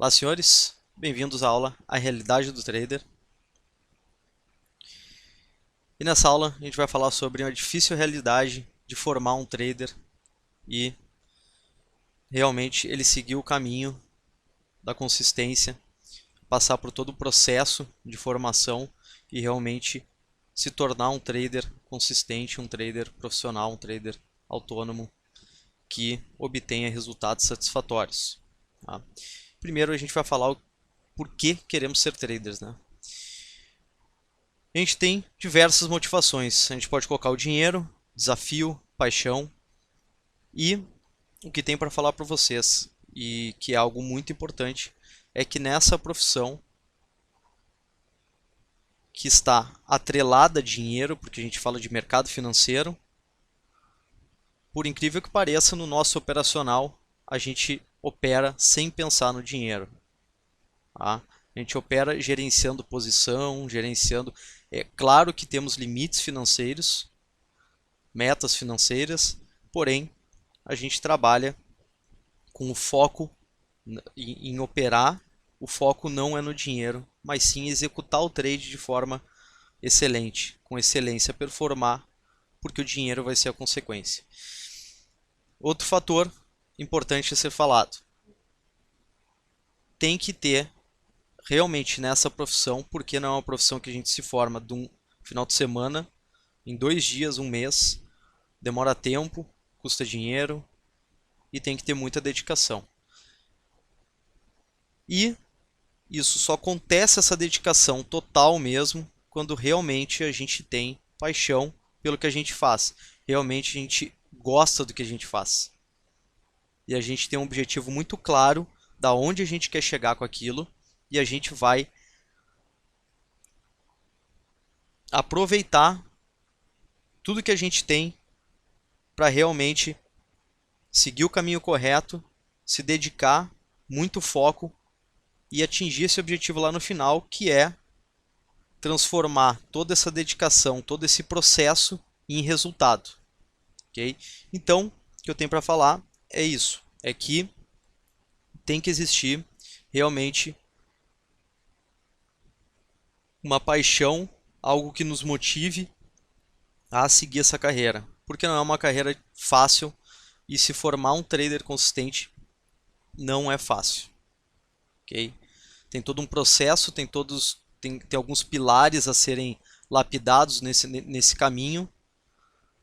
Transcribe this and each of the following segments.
Olá, senhores, bem-vindos à aula A Realidade do Trader. E nessa aula a gente vai falar sobre a difícil realidade de formar um trader e realmente ele seguir o caminho da consistência, passar por todo o processo de formação e realmente se tornar um trader consistente, um trader profissional, um trader autônomo que obtenha resultados satisfatórios. Tá? Primeiro a gente vai falar o porquê queremos ser traders, né? A gente tem diversas motivações. A gente pode colocar o dinheiro, desafio, paixão e o que tem para falar para vocês e que é algo muito importante é que nessa profissão que está atrelada a dinheiro, porque a gente fala de mercado financeiro, por incrível que pareça, no nosso operacional a gente opera sem pensar no dinheiro. Tá? A gente opera gerenciando posição, gerenciando. É claro que temos limites financeiros, metas financeiras, porém a gente trabalha com o foco em operar. O foco não é no dinheiro, mas sim executar o trade de forma excelente, com excelência, performar, porque o dinheiro vai ser a consequência. Outro fator importante a ser falado: tem que ter realmente nessa profissão, porque não é uma profissão que a gente se forma de um final de semana, em 2 dias, um mês, demora tempo, custa dinheiro e tem que ter muita dedicação. E isso só acontece, essa dedicação total mesmo, quando realmente a gente tem paixão pelo que a gente faz. Realmente a gente gosta do que a gente faz. E a gente tem um objetivo muito claro da onde a gente quer chegar com aquilo e a gente vai aproveitar tudo que a gente tem para realmente seguir o caminho correto, se dedicar, muito foco e atingir esse objetivo lá no final, que é transformar toda essa dedicação, todo esse processo em resultado. Okay? Então, o que eu tenho para falar é isso, é que tem que existir realmente uma paixão, algo que nos motive a seguir essa carreira, porque não é uma carreira fácil e se formar um trader consistente não é fácil. Okay? Tem todo um processo, tem alguns pilares a serem lapidados nesse caminho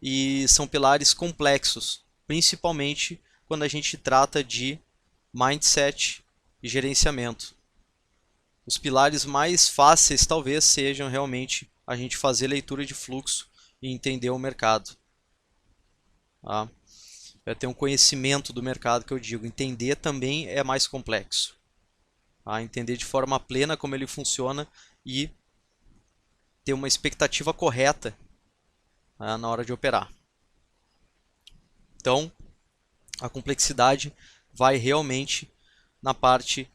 e são pilares complexos, principalmente quando a gente trata de mindset e gerenciamento. Os pilares mais fáceis talvez sejam realmente a gente fazer leitura de fluxo e entender o mercado. Tá? É ter um conhecimento do mercado, que eu digo. Entender também é mais complexo. Tá? Entender de forma plena como ele funciona e ter uma expectativa correta, tá, na hora de operar. Então, a complexidade vai realmente na parte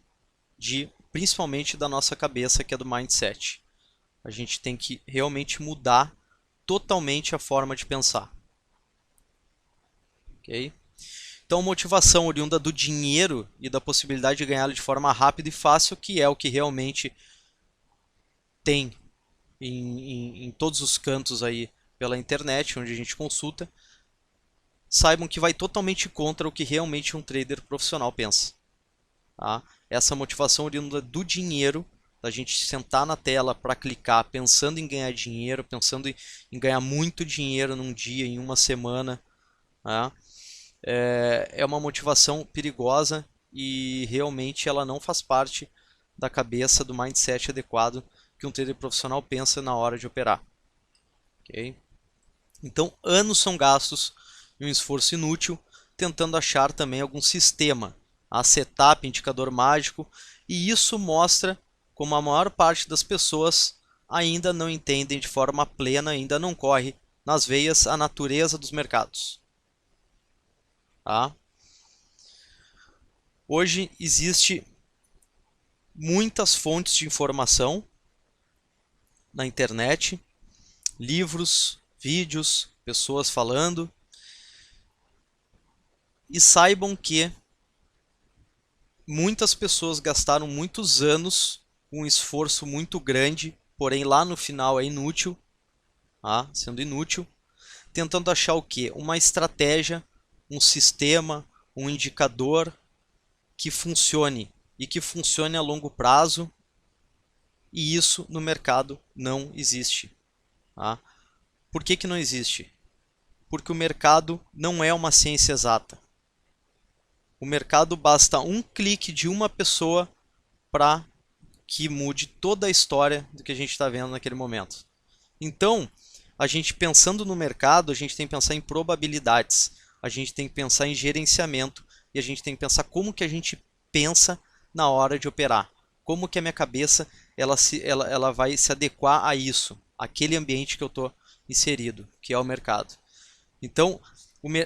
de, principalmente da nossa cabeça, que é do mindset. A gente tem que realmente mudar totalmente a forma de pensar. Okay? Então, motivação oriunda do dinheiro e da possibilidade de ganhá-lo de forma rápida e fácil, que é o que realmente tem em todos os cantos aí pela internet, onde a gente consulta, saibam que vai totalmente contra o que realmente um trader profissional pensa. Tá? Essa motivação oriunda do dinheiro, da gente sentar na tela para clicar, pensando em ganhar dinheiro, pensando em ganhar muito dinheiro num dia, em uma semana. Tá? É uma motivação perigosa e realmente ela não faz parte da cabeça, do mindset adequado que um trader profissional pensa na hora de operar. Okay? Então, anos são gastos e um esforço inútil tentando achar também algum sistema, a setup, indicador mágico, e isso mostra como a maior parte das pessoas ainda não entendem de forma plena, ainda não corre nas veias a natureza dos mercados. Tá? Hoje existe muitas fontes de informação na internet, livros, vídeos, pessoas falando, e saibam que muitas pessoas gastaram muitos anos, um esforço muito grande, porém lá no final é inútil, tá? Sendo inútil, tentando achar o quê? Uma estratégia, um sistema, um indicador que funcione e que funcione a longo prazo, e isso no mercado não existe. Tá? Por que que não existe? Porque o mercado não é uma ciência exata. O mercado basta um clique de uma pessoa para que mude toda a história do que a gente está vendo naquele momento. Então, a gente pensando no mercado, a gente tem que pensar em probabilidades, a gente tem que pensar em gerenciamento e a gente tem que pensar como que a gente pensa na hora de operar. Como que a minha cabeça ela vai se adequar a isso, aquele ambiente que eu estou inserido, que é o mercado. Então,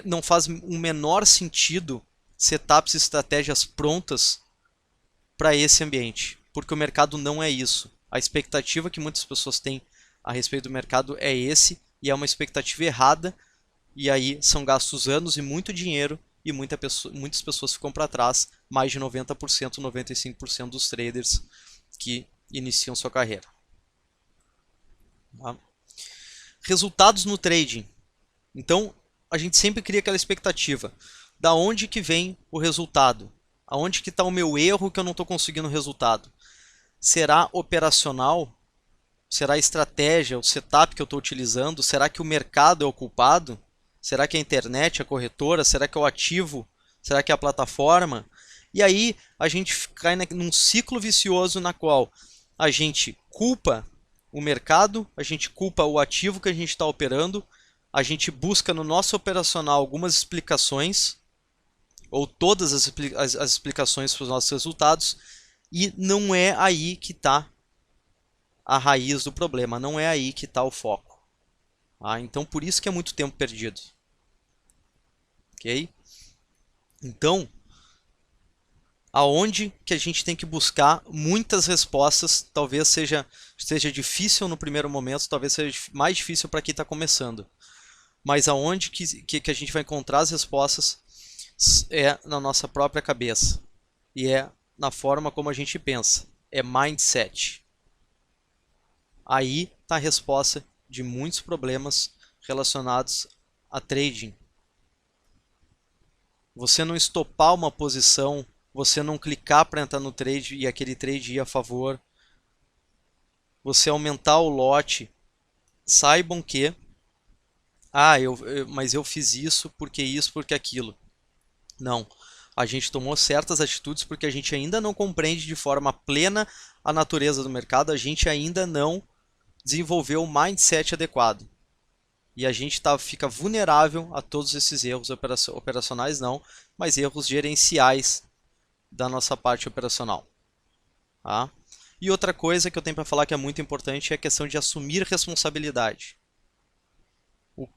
não faz o menor sentido setups e estratégias prontas para esse ambiente, porque o mercado não é isso. A expectativa que muitas pessoas têm a respeito do mercado é esse, e é uma expectativa errada, e aí são gastos anos e muito dinheiro, e muitas pessoas ficam para trás, mais de 90%, 95% dos traders que iniciam sua carreira. Tá? Resultados no trading. Então, a gente sempre cria aquela expectativa. Da onde que vem o resultado? Aonde que está o meu erro que eu não estou conseguindo o resultado? Será operacional? Será a estratégia, o setup que eu estou utilizando? Será que o mercado é o culpado? Será que é a internet, a corretora? Será que é o ativo? Será que é a plataforma? E aí a gente cai num ciclo vicioso na qual a gente culpa o mercado, a gente culpa o ativo que a gente está operando, a gente busca no nosso operacional algumas explicações, ou todas as explicações para os nossos resultados, e não é aí que está a raiz do problema, não é aí que está o foco. Então, por isso que é muito tempo perdido. Ok? Então, aonde que a gente tem que buscar muitas respostas, talvez seja difícil no primeiro momento, talvez seja mais difícil para quem está começando. Mas aonde que a gente vai encontrar as respostas é na nossa própria cabeça. E é na forma como a gente pensa. É mindset. Aí está a resposta de muitos problemas relacionados a trading. Você não estopar uma posição, você não clicar para entrar no trade e aquele trade ir a favor, você aumentar o lote. Saibam que, mas eu fiz isso, porque aquilo. Não, a gente tomou certas atitudes porque a gente ainda não compreende de forma plena a natureza do mercado, a gente ainda não desenvolveu o mindset adequado. E a gente fica vulnerável a todos esses erros operacionais, não, mas erros gerenciais da nossa parte operacional. Tá? E outra coisa que eu tenho para falar que é muito importante é a questão de assumir responsabilidade.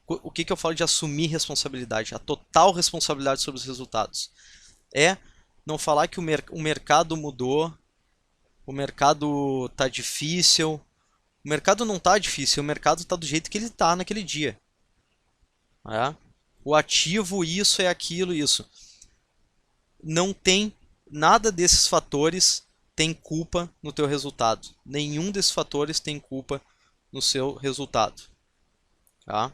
O que eu falo de assumir responsabilidade? A total responsabilidade sobre os resultados. É não falar que o mercado mudou, o mercado está difícil. O mercado não está difícil, o mercado está do jeito que ele está naquele dia. O ativo, isso é aquilo, isso. Não tem nada desses fatores tem culpa no teu resultado. Nenhum desses fatores tem culpa no seu resultado. Tá?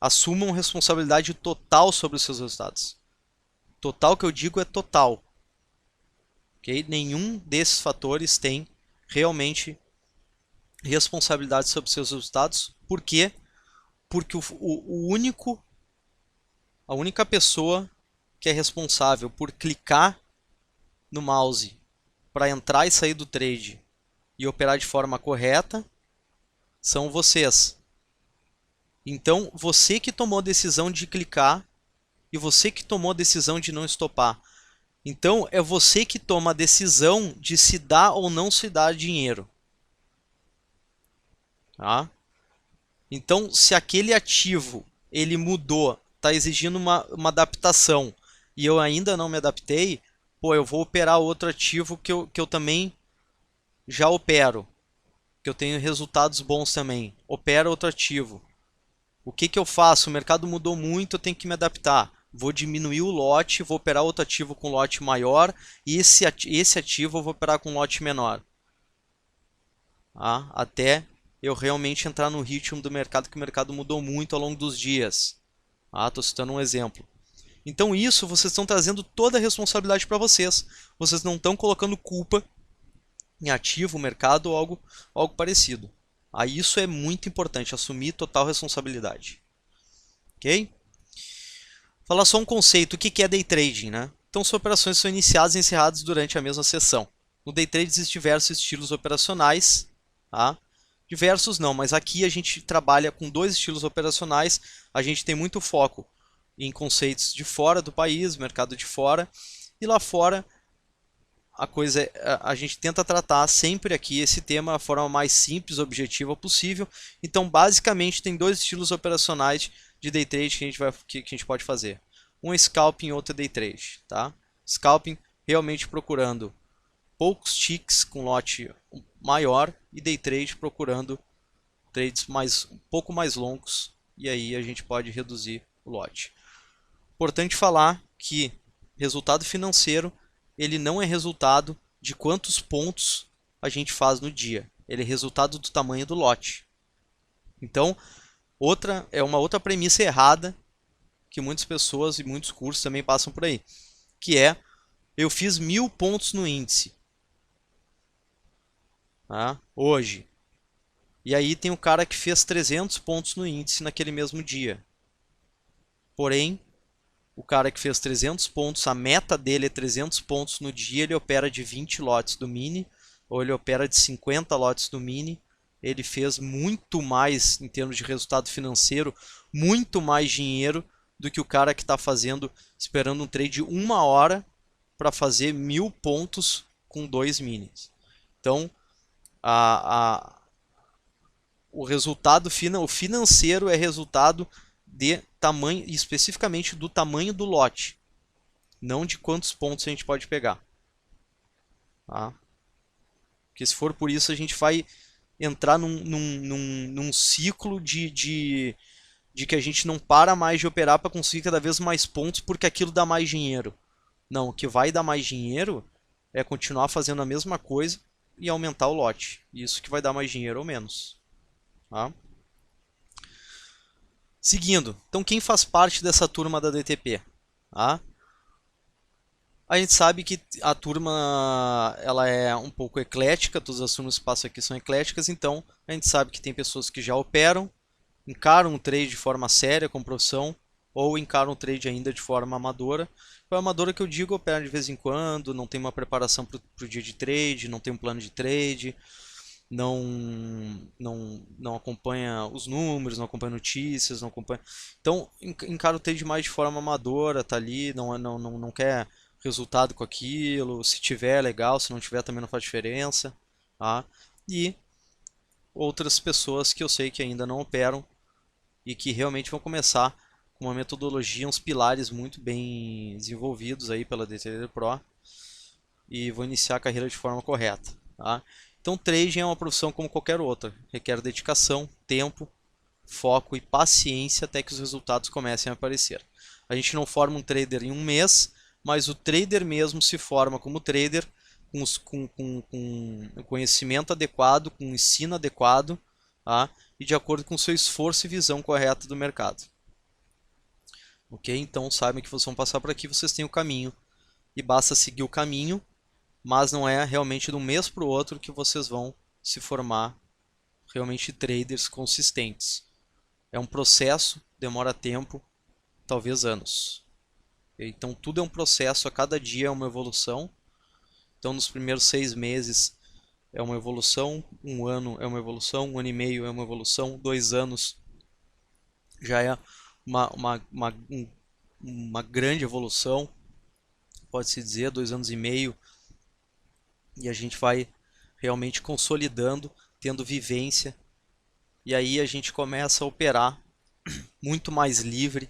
Assumam responsabilidade total sobre os seus resultados. Total que eu digo é total. Okay? Nenhum desses fatores tem realmente responsabilidade sobre os seus resultados. Por quê? Porque a única pessoa que é responsável por clicar no mouse para entrar e sair do trade e operar de forma correta são vocês. Então, você que tomou a decisão de clicar e você que tomou a decisão de não estopar. Então, é você que toma a decisão de se dar ou não se dar dinheiro. Tá? Então, se aquele ativo ele mudou, está exigindo uma adaptação e eu ainda não me adaptei, eu vou operar outro ativo que eu também já opero, que eu tenho resultados bons também. Opera outro ativo. O que eu faço? O mercado mudou muito, eu tenho que me adaptar. vou diminuir o lote, vou operar outro ativo com lote maior, e esse ativo eu vou operar com lote menor. Tá? Até eu realmente entrar no ritmo do mercado, que o mercado mudou muito ao longo dos dias. Estou citando um exemplo. Então isso, vocês estão trazendo toda a responsabilidade para vocês. Vocês não estão colocando culpa em ativo, mercado ou algo parecido. Aí isso é muito importante, assumir total responsabilidade. Ok? Falar só um conceito, o que é day trading, né? Então, as operações são iniciadas e encerradas durante a mesma sessão. No day trade existem diversos estilos operacionais, tá? Diversos não, mas aqui a gente trabalha com 2 estilos operacionais. A gente tem muito foco em conceitos de fora do país, mercado de fora, e lá fora a coisa a gente tenta tratar sempre aqui esse tema da forma mais simples, objetiva possível. Então, basicamente, tem 2 estilos operacionais de day trade que a gente pode fazer. Um é scalping e outro é day trade, tá? Scalping realmente procurando poucos ticks com lote maior, e day trade procurando trades um pouco mais longos, e aí a gente pode reduzir o lote. Importante falar que resultado financeiro ele não é resultado de quantos pontos a gente faz no dia, ele é resultado do tamanho do lote. Então, uma outra premissa errada que muitas pessoas e muitos cursos também passam por aí, que é: eu fiz 1000 pontos no índice, tá? Hoje, e aí tem o cara que fez 300 pontos no índice naquele mesmo dia. Porém, o cara que fez 300 pontos, a meta dele é 300 pontos no dia, ele opera de 20 lotes do mini, ou ele opera de 50 lotes do mini. Ele fez muito mais em termos de resultado financeiro, muito mais dinheiro do que o cara que está esperando um trade de 1 hora para fazer 1000 pontos com 2 minis. Então, o resultado o financeiro é resultado de tamanho, especificamente do tamanho do lote, não de quantos pontos a gente pode pegar. Tá? Porque se for por isso, a gente vai entrar num ciclo de que a gente não para mais de operar para conseguir cada vez mais pontos, porque aquilo dá mais dinheiro. Não, o que vai dar mais dinheiro é continuar fazendo a mesma coisa e aumentar o lote. Isso que vai dar mais dinheiro ou menos. Tá? Seguindo, então quem faz parte dessa turma da DTP? Tá? A gente sabe que a turma ela é um pouco eclética, todas as turmas que passam aqui são ecléticas, então a gente sabe que tem pessoas que já operam, encaram o trade de forma séria, com profissão, ou encaram o trade ainda de forma amadora. A amadora que eu digo, opera de vez em quando, não tem uma preparação para o dia de trade, não tem um plano de trade, não acompanha os números, não acompanha notícias, não acompanha. Então, encara o trade mais de forma amadora, tá ali, não quer resultado com aquilo, se tiver é legal, se não tiver também não faz diferença, tá? E outras pessoas que eu sei que ainda não operam e que realmente vão começar com uma metodologia, uns pilares muito bem desenvolvidos aí pela DTD Pro e vão iniciar a carreira de forma correta, tá? Então, trading é uma profissão como qualquer outra, requer dedicação, tempo, foco e paciência até que os resultados comecem a aparecer. A gente não forma um trader em um mês, mas o trader mesmo se forma como trader com conhecimento adequado, com ensino adequado, tá? E de acordo com o seu esforço e visão correta do mercado. Ok? Então sabem que vocês vão passar por aqui, vocês têm o caminho e basta seguir o caminho, mas não é realmente de um mês para o outro que vocês vão se formar realmente traders consistentes. É um processo, demora tempo, talvez anos. Então tudo é um processo, a cada dia é uma evolução. Então nos primeiros 6 meses é uma evolução, um ano é uma evolução, um ano e meio é uma evolução, 2 anos já é uma grande evolução, pode-se dizer, 2 anos e meio, e a gente vai realmente consolidando, tendo vivência, e aí a gente começa a operar muito mais livre,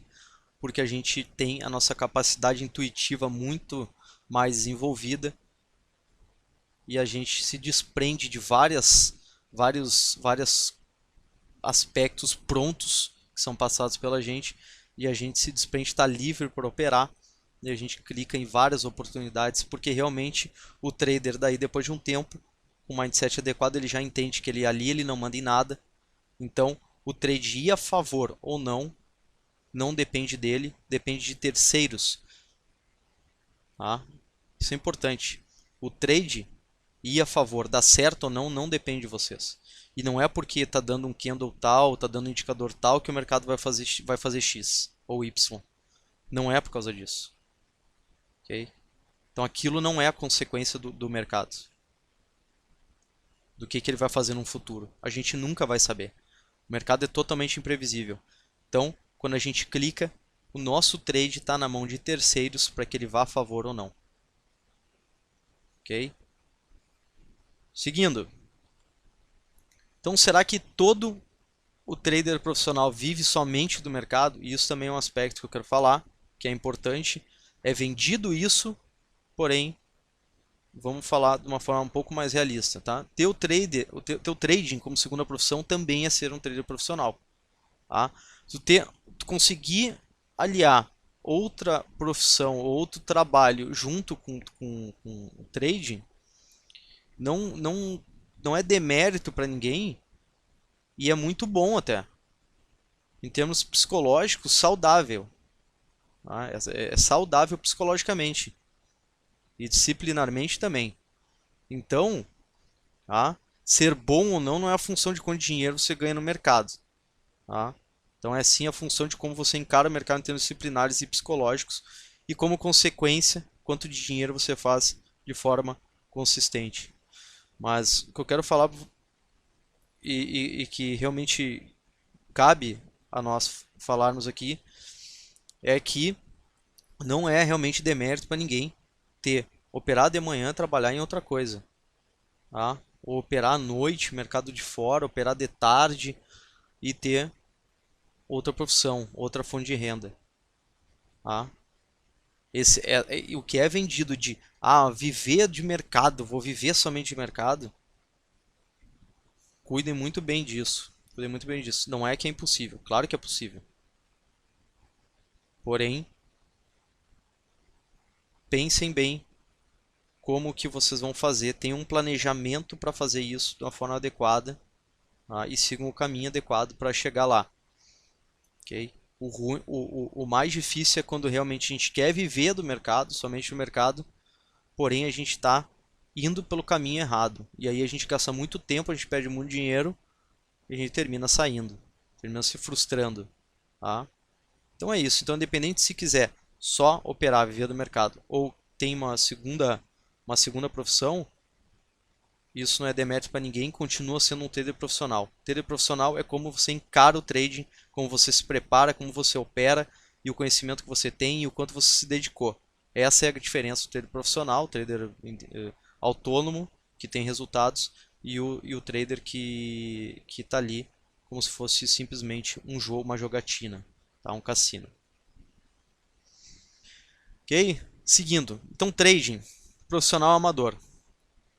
porque a gente tem a nossa capacidade intuitiva muito mais desenvolvida, e a gente se desprende de vários aspectos prontos que são passados pela gente, e a gente se desprende, está livre para operar, e a gente clica em várias oportunidades, porque realmente o trader daí depois de um tempo, com o mindset adequado, ele já entende que ele não manda em nada, então o trade ir a favor ou não depende dele, depende de terceiros. Tá? Isso é importante. O trade ir a favor, dar certo ou não depende de vocês. E não é porque está dando um candle tal, está dando um indicador tal, que o mercado vai fazer X ou Y. Não é por causa disso. Okay? Então aquilo não é a consequência do mercado. Do que ele vai fazer no futuro. A gente nunca vai saber. O mercado é totalmente imprevisível. Então, quando a gente clica, o nosso trade está na mão de terceiros para que ele vá a favor ou não. Ok? Seguindo. Então, será que todo o trader profissional vive somente do mercado? E isso também é um aspecto que eu quero falar, que é importante. É vendido isso, porém, vamos falar de uma forma um pouco mais realista. Tá? Teu trading como segunda profissão também é ser um trader profissional. Tá? Tu conseguir aliar outra profissão ou outro trabalho junto com o trading, não é demérito para ninguém e é muito bom até. Em termos psicológicos, saudável. Tá? É saudável psicologicamente e disciplinarmente também. Então, tá? Ser bom ou não é a função de quanto dinheiro você ganha no mercado. Tá? Então é sim a função de como você encara o mercado em termos disciplinares e psicológicos e como consequência, quanto de dinheiro você faz de forma consistente. Mas o que eu quero falar e que realmente cabe a nós falarmos aqui é que não é realmente demérito para ninguém operar de manhã, trabalhar em outra coisa. Tá? Ou operar à noite, mercado de fora, operar de tarde e ter outra profissão, outra fonte de renda. Tá? O que é vendido de viver de mercado, vou viver somente de mercado. Cuidem muito bem disso. Cuidem muito bem disso. Não é que é impossível, claro que é possível. Porém, pensem bem como que vocês vão fazer. Tenham um planejamento para fazer isso de uma forma adequada, tá? E sigam o caminho adequado para chegar lá. Okay? O mais difícil é quando realmente a gente quer viver do mercado, somente do mercado, porém a gente está indo pelo caminho errado. E aí a gente gasta muito tempo, a gente perde muito dinheiro e a gente termina saindo, termina se frustrando. Tá? Então é isso. Então, independente se quiser só operar, viver do mercado ou tem uma segunda profissão, isso não é demérito para ninguém, continua sendo um trader profissional. Trader profissional é como você encara o trading, como você se prepara, como você opera e o conhecimento que você tem e o quanto você se dedicou. Essa é a diferença do trader profissional, o trader autônomo, que tem resultados, e o trader que está ali como se fosse simplesmente um jogo, uma jogatina, tá? Um cassino. Ok? Seguindo. Então, trading, profissional amador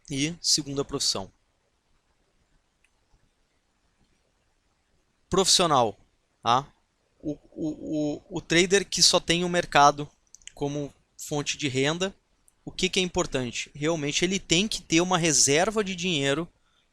e segunda profissão. Profissional, tá? O trader que só tem o mercado como fonte de renda, o que é importante? Realmente ele tem que ter uma reserva de dinheiro,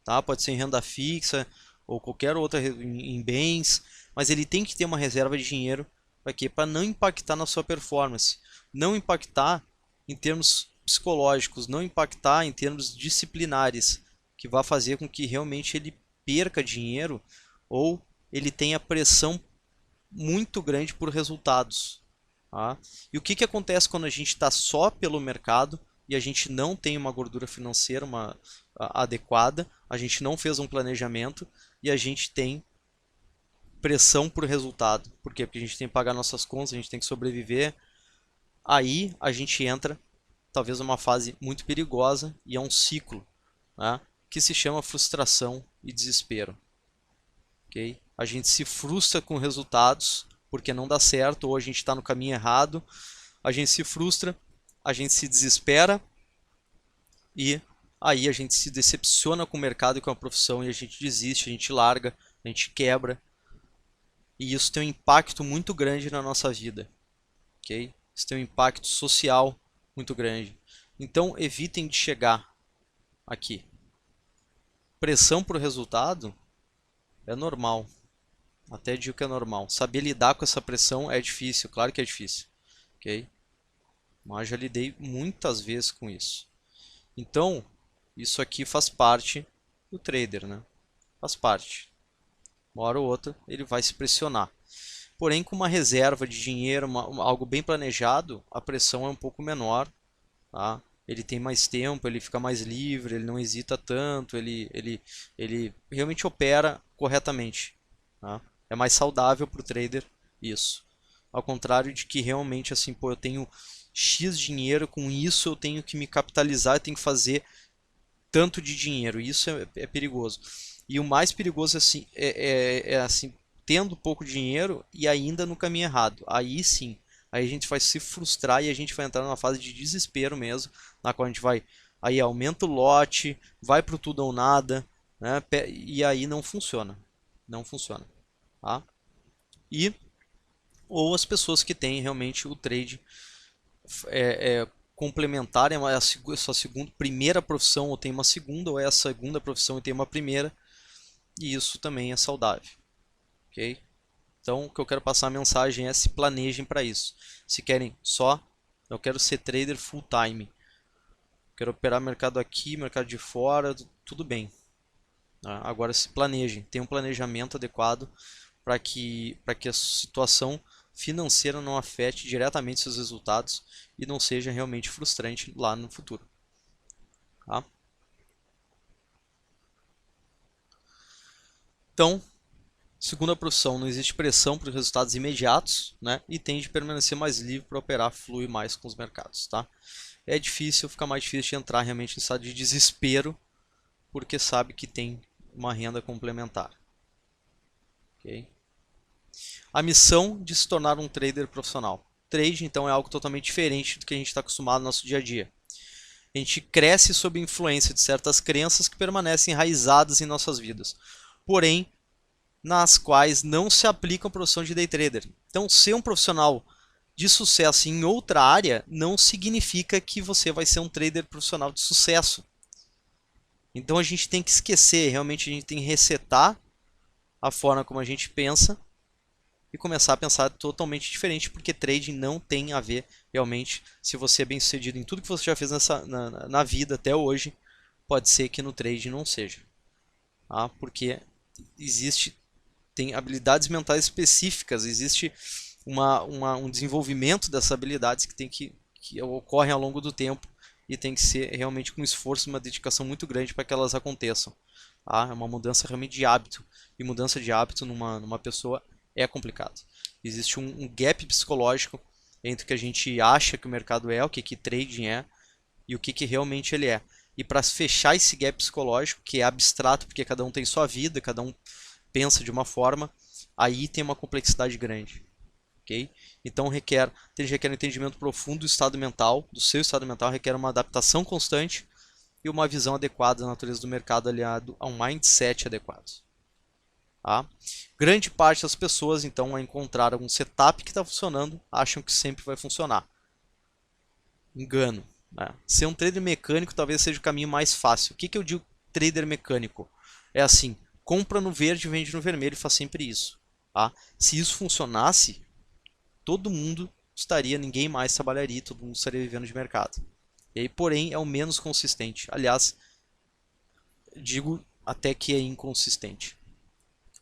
tá? Pode ser em renda fixa ou qualquer outra em bens, mas ele tem que ter uma reserva de dinheiro para quê? Para não impactar na sua performance, não impactar em termos psicológicos, não impactar em termos disciplinares, que vai fazer com que realmente ele perca dinheiro ou ele tenha pressão muito grande por resultados. Tá? E o que acontece quando a gente está só pelo mercado e a gente não tem uma gordura financeira adequada, a gente não fez um planejamento e a gente tem pressão por resultado. Por quê? Porque a gente tem que pagar nossas contas, a gente tem que sobreviver. Aí a gente entra talvez numa fase muito perigosa e é um ciclo, né, que se chama frustração e desespero. Okay? A gente se frustra com resultados porque não dá certo ou a gente está no caminho errado. A gente se frustra, a gente se desespera e aí a gente se decepciona com o mercado e com a profissão e a gente desiste, a gente larga, a gente quebra. E isso tem um impacto muito grande na nossa vida, ok? Isso tem um impacto social muito grande. Então, evitem de chegar aqui. Pressão para o resultado é normal. Até digo que é normal. Saber lidar com essa pressão é difícil, claro que é difícil, ok? Mas já lidei muitas vezes com isso. Então, isso aqui faz parte do trader, né? Faz parte. Uma hora ou outra ele vai se pressionar. Porém, com uma reserva de dinheiro, algo bem planejado, a pressão é um pouco menor, tá? Ele tem mais tempo, ele fica mais livre, ele não hesita tanto, ele realmente opera corretamente, tá? É mais saudável para o trader isso. Ao contrário de que realmente assim, pô, eu tenho X dinheiro, com isso eu tenho que me capitalizar, eu tenho que fazer tanto de dinheiro. Isso é perigoso. E o mais perigoso assim, é assim, tendo pouco dinheiro e ainda no caminho errado. Aí sim, aí a gente vai se frustrar e a gente vai entrar numa fase de desespero mesmo, na qual a gente vai, aí aumenta o lote, vai pro tudo ou nada, né? E aí não funciona. Não funciona. Tá? E ou as pessoas que têm realmente o trade complementar, é a sua primeira profissão ou tem uma segunda, ou é a segunda profissão e tem uma primeira, e isso também é saudável, ok? Então, o que eu quero passar a mensagem é: se planejem para isso. Se querem só, eu quero ser trader full time, quero operar mercado aqui, mercado de fora, tudo bem. Agora se planejem, tenham um planejamento adequado para que a situação financeira não afete diretamente seus resultados e não seja realmente frustrante lá no futuro. Tá? Então, segunda profissão, não existe pressão para os resultados imediatos, né? E tende a permanecer mais livre para operar, flui mais com os mercados. Tá? É difícil, fica mais difícil de entrar realmente em estado de desespero, porque sabe que tem uma renda complementar. Ok? A missão de se tornar um trader profissional. Trade, então, é algo totalmente diferente do que a gente está acostumado no nosso dia a dia. A gente cresce sob influência de certas crenças que permanecem enraizadas em nossas vidas, porém, nas quais não se aplica a profissão de day trader. Então, ser um profissional de sucesso em outra área não significa que você vai ser um trader profissional de sucesso. Então, a gente tem que esquecer, realmente a gente tem que resetar a forma como a gente pensa e começar a pensar totalmente diferente, porque trading não tem a ver realmente, se você é bem sucedido em tudo que você já fez na vida até hoje, pode ser que no trading não seja. Tá? Porque tem habilidades mentais específicas, existe um desenvolvimento dessas habilidades que ocorrem ao longo do tempo e tem que ser realmente com esforço e uma dedicação muito grande para que elas aconteçam. Tá? É uma mudança realmente de hábito, e mudança de hábito numa pessoa é complicado. Existe um gap psicológico entre o que a gente acha que o mercado é, o que trading é e o que realmente ele é. E para fechar esse gap psicológico, que é abstrato, porque cada um tem sua vida, cada um pensa de uma forma, aí tem uma complexidade grande. Okay? Então requer um entendimento profundo do estado mental, do seu estado mental, requer uma adaptação constante e uma visão adequada da natureza do mercado aliado a um mindset adequado. Tá? Grande parte das pessoas, então, ao encontrar algum setup que está funcionando, acham que sempre vai funcionar. Engano. Né? Ser um trader mecânico talvez seja o caminho mais fácil. O que eu digo trader mecânico? É assim, compra no verde e vende no vermelho, faz sempre isso. Tá? Se isso funcionasse, todo mundo ninguém mais trabalharia, todo mundo estaria vivendo de mercado. E aí, porém, é o menos consistente. Aliás, digo até que é inconsistente.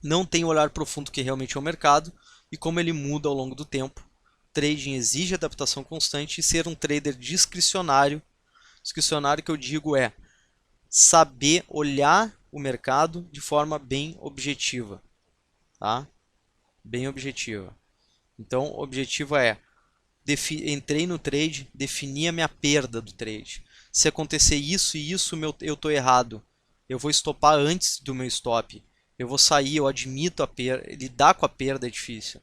Não tem o olhar profundo que realmente é o mercado e como ele muda ao longo do tempo. Trading exige adaptação constante e ser um trader discricionário. Discricionário que eu digo é saber olhar o mercado de forma bem objetiva. Tá? Bem objetiva. Então, o objetivo é entrei no trade, defini a minha perda do trade. Se acontecer isso e isso, eu estou errado. Eu vou estopar antes do meu stop. Eu vou sair, eu admito a perda. Lidar com a perda é difícil.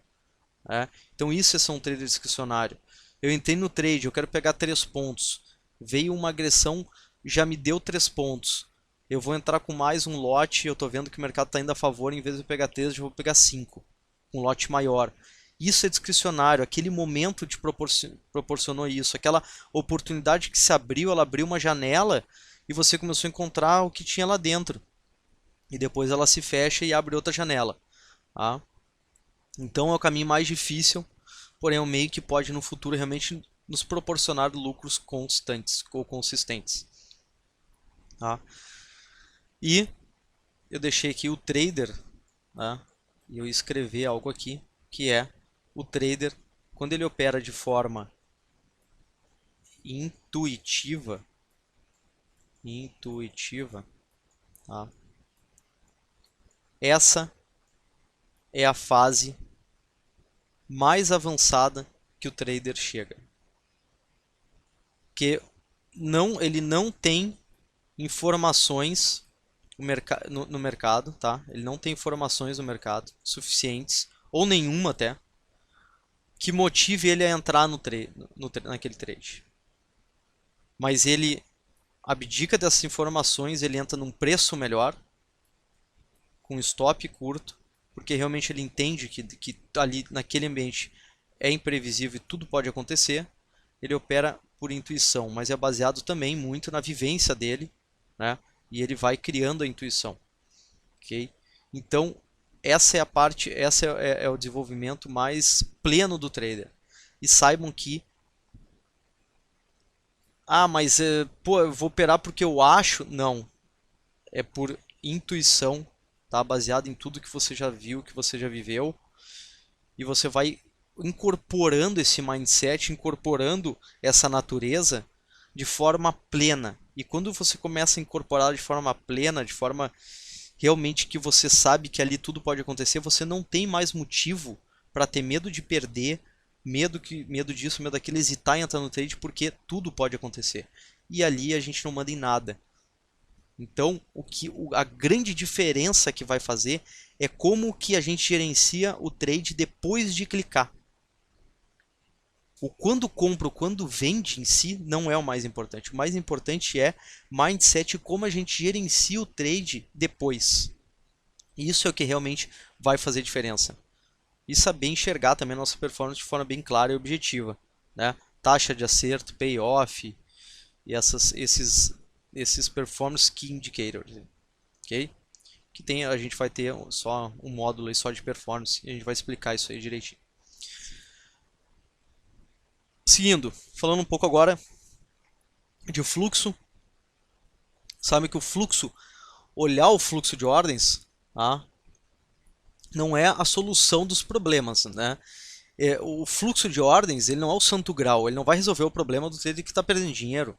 Né? Então isso é ser um trader discricionário. Eu entrei no trade, eu quero pegar 3 pontos. Veio uma agressão, já me deu 3 pontos. Eu vou entrar com mais um lote, eu estou vendo que o mercado está indo a favor, em vez de eu pegar 3, eu vou pegar 5. com lote maior. Isso é discricionário, aquele momento te proporcionou isso, aquela oportunidade que se abriu, ela abriu uma janela e você começou a encontrar o que tinha lá dentro. E depois ela se fecha e abre outra janela. Tá? Então é o caminho mais difícil, porém é um meio que pode no futuro realmente nos proporcionar lucros constantes ou consistentes. Tá? E eu deixei aqui o trader, tá? E eu escrevi algo aqui, que é o trader, quando ele opera de forma intuitiva, tá? Essa é a fase mais avançada que o trader chega. Que ele não tem informações no mercado, tá? Ele não tem informações no mercado suficientes, ou nenhuma até, que motive ele a entrar naquele trade. Mas ele abdica dessas informações, ele entra num preço melhor, com stop curto, porque realmente ele entende que ali naquele ambiente é imprevisível e tudo pode acontecer. Ele opera por intuição, mas é baseado também muito na vivência dele, né? E ele vai criando a intuição, ok? Então essa é a parte, é o desenvolvimento mais pleno do trader. E saibam que mas pô, eu vou operar porque eu acho, não, é por intuição, tá? Baseado em tudo que você já viu, que você já viveu, e você vai incorporando esse mindset, incorporando essa natureza de forma plena. E quando você começa a incorporar de forma plena, de forma realmente que você sabe que ali tudo pode acontecer, você não tem mais motivo para ter medo de perder, medo disso, medo daquilo, hesitar em entrar no trade, porque tudo pode acontecer. E ali a gente não manda em nada. Então, a grande diferença que vai fazer é como que a gente gerencia o trade depois de clicar. O quando compra ou quando vende em si não é o mais importante. O mais importante é mindset e como a gente gerencia o trade depois. Isso é o que realmente vai fazer diferença. E saber enxergar também a nossa performance de forma bem clara e objetiva, né? Taxa de acerto, payoff e esses performance key indicators, ok? Que a gente vai ter só um módulo aí só de performance e a gente vai explicar isso aí direitinho. Seguindo, falando um pouco agora de fluxo. Sabe que olhar o fluxo de ordens, tá? Não é a solução dos problemas, né? O fluxo de ordens, ele não é o santo grau, ele não vai resolver o problema do trader que está perdendo dinheiro.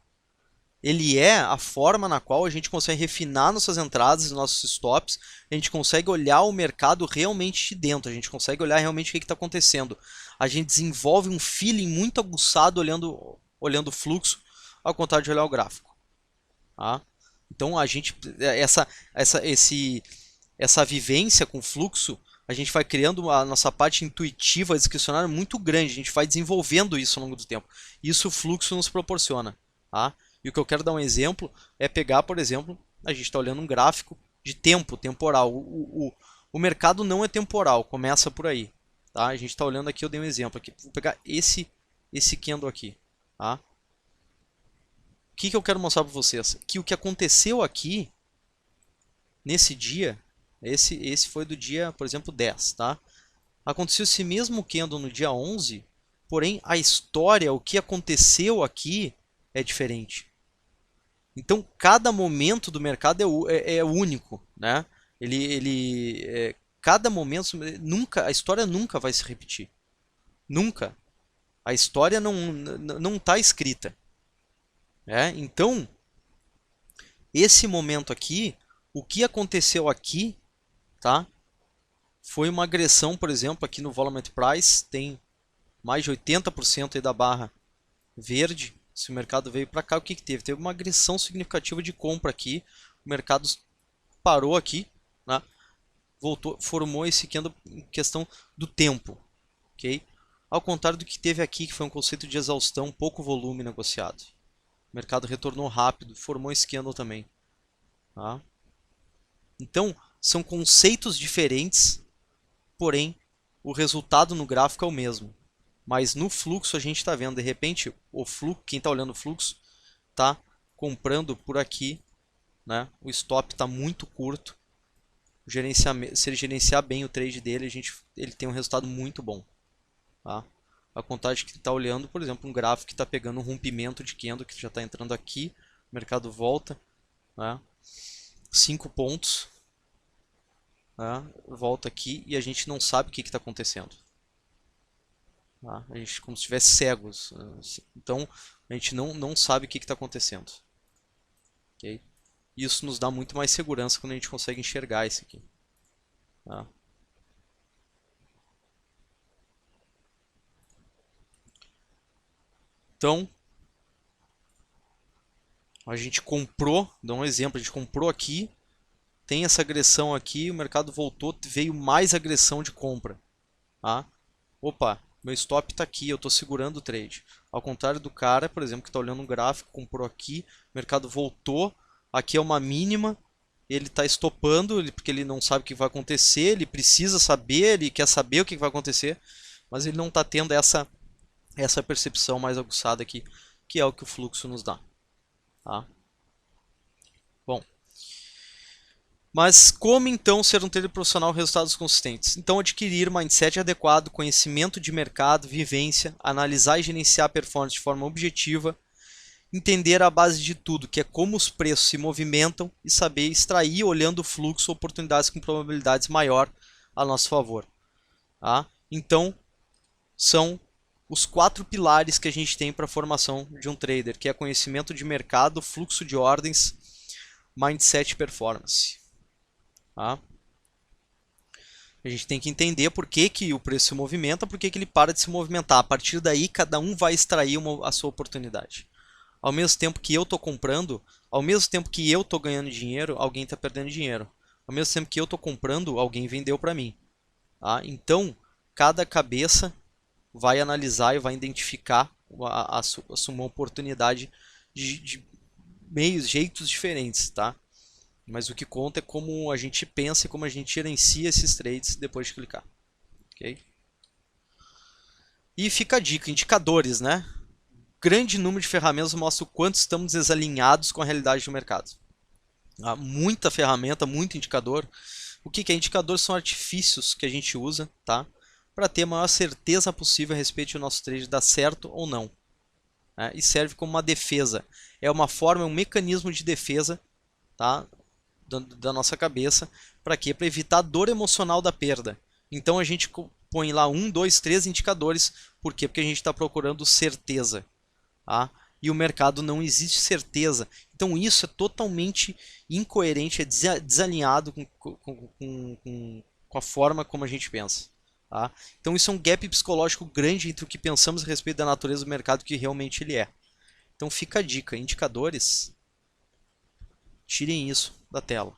Ele é a forma na qual a gente consegue refinar nossas entradas e nossos stops, a gente consegue olhar o mercado realmente de dentro, a gente consegue olhar realmente o que está acontecendo. A gente desenvolve um feeling muito aguçado olhando o fluxo, ao contrário de olhar o gráfico. Tá? Então a gente essa vivência com fluxo, a gente vai criando a nossa parte intuitiva, discricionária muito grande, a gente vai desenvolvendo isso ao longo do tempo. Isso o fluxo nos proporciona. Tá? E o que eu quero dar um exemplo é pegar, por exemplo, a gente está olhando um gráfico de temporal. O mercado não é temporal, começa por aí. Tá? A gente está olhando aqui, eu dei um exemplo aqui. Vou pegar esse candle aqui. Tá? O que eu quero mostrar para vocês? Que o que aconteceu aqui, nesse dia, esse foi do dia, por exemplo, 10. Tá? Aconteceu esse mesmo candle no dia 11, porém a história, o que aconteceu aqui é diferente. Então, cada momento do mercado é único, né? Cada momento, a história nunca vai se repetir. Nunca. A história não está escrita. Então, esse momento aqui, o que aconteceu aqui, tá? Foi uma agressão, por exemplo, aqui no Volume Price, tem mais de 80% aí da barra verde. Se o mercado veio para cá, o que teve? Teve uma agressão significativa de compra aqui. O mercado parou aqui, né? Voltou, formou esse candle em questão do tempo, ok? Ao contrário do que teve aqui, que foi um conceito de exaustão, pouco volume negociado. O mercado retornou rápido, formou esse candle também. Tá? Então, são conceitos diferentes, porém, o resultado no gráfico é o mesmo. Mas no fluxo a gente está vendo, de repente, o fluxo, quem está olhando o fluxo está comprando por aqui, né? O stop está muito curto. Se ele gerenciar bem o trade dele, ele tem um resultado muito bom. Tá? A contagem que está olhando, por exemplo, um gráfico que está pegando um rompimento de candle que já está entrando aqui, o mercado volta, né? 5 pontos, né? Volta aqui e a gente não sabe o que está acontecendo. Tá? A gente como se estivesse cegos, então a gente não sabe o que está acontecendo. Okay? Isso nos dá muito mais segurança quando a gente consegue enxergar isso aqui. Tá? Então, a gente comprou, dá um exemplo, a gente comprou aqui, tem essa agressão aqui, o mercado voltou, veio mais agressão de compra. Tá? Opa, meu stop está aqui, eu estou segurando o trade. Ao contrário do cara, por exemplo, que está olhando um gráfico, comprou aqui, o mercado voltou, aqui é uma mínima, ele está estopando, porque ele não sabe o que vai acontecer, ele precisa saber, ele quer saber o que vai acontecer, mas ele não está tendo essa percepção mais aguçada aqui, que é o que o fluxo nos dá. Tá? Bom, mas como então ser um trader profissional com resultados consistentes? Então adquirir mindset adequado, conhecimento de mercado, vivência, analisar e gerenciar a performance de forma objetiva, entender a base de tudo, que é como os preços se movimentam e saber extrair, olhando o fluxo, oportunidades com probabilidades maior a nosso favor. Tá? Então, são os 4 pilares que a gente tem para a formação de um trader, que é conhecimento de mercado, fluxo de ordens, mindset e performance. Tá? A gente tem que entender por que o preço se movimenta, por que ele para de se movimentar. A partir daí, cada um vai extrair a sua oportunidade. Ao mesmo tempo que eu estou comprando, ao mesmo tempo que eu estou ganhando dinheiro, alguém está perdendo dinheiro. Ao mesmo tempo que eu estou comprando, alguém vendeu para mim. Tá? Então, cada cabeça vai analisar e vai identificar uma oportunidade de meios, jeitos diferentes. Tá? Mas o que conta é como a gente pensa e como a gente gerencia esses trades depois de clicar. Okay? E fica a dica, indicadores, né? Grande número de ferramentas mostra o quanto estamos desalinhados com a realidade do mercado. Há muita ferramenta, muito indicador. O que é indicador? São artifícios que a gente usa, tá? Para ter a maior certeza possível a respeito do nosso trade dar certo ou não. Né? E serve como uma defesa. É uma forma, um mecanismo de defesa, tá? Da nossa cabeça. Para quê? Para evitar a dor emocional da perda. Então a gente põe lá 1, 2, 3 indicadores. Por quê? Porque a gente está procurando certeza. Tá? E o mercado não existe certeza. Então isso é totalmente incoerente, é desalinhado com a forma como a gente pensa. Tá? Então isso é um gap psicológico grande entre o que pensamos a respeito da natureza do mercado e o que realmente ele é. Então fica a dica, indicadores, tirem isso da tela.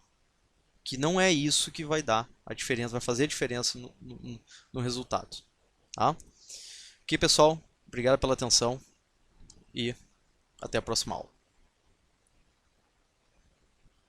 Que não é isso que vai dar a diferença, vai fazer a diferença no resultado. Tá? Ok, pessoal? Obrigado pela atenção. E até a próxima aula.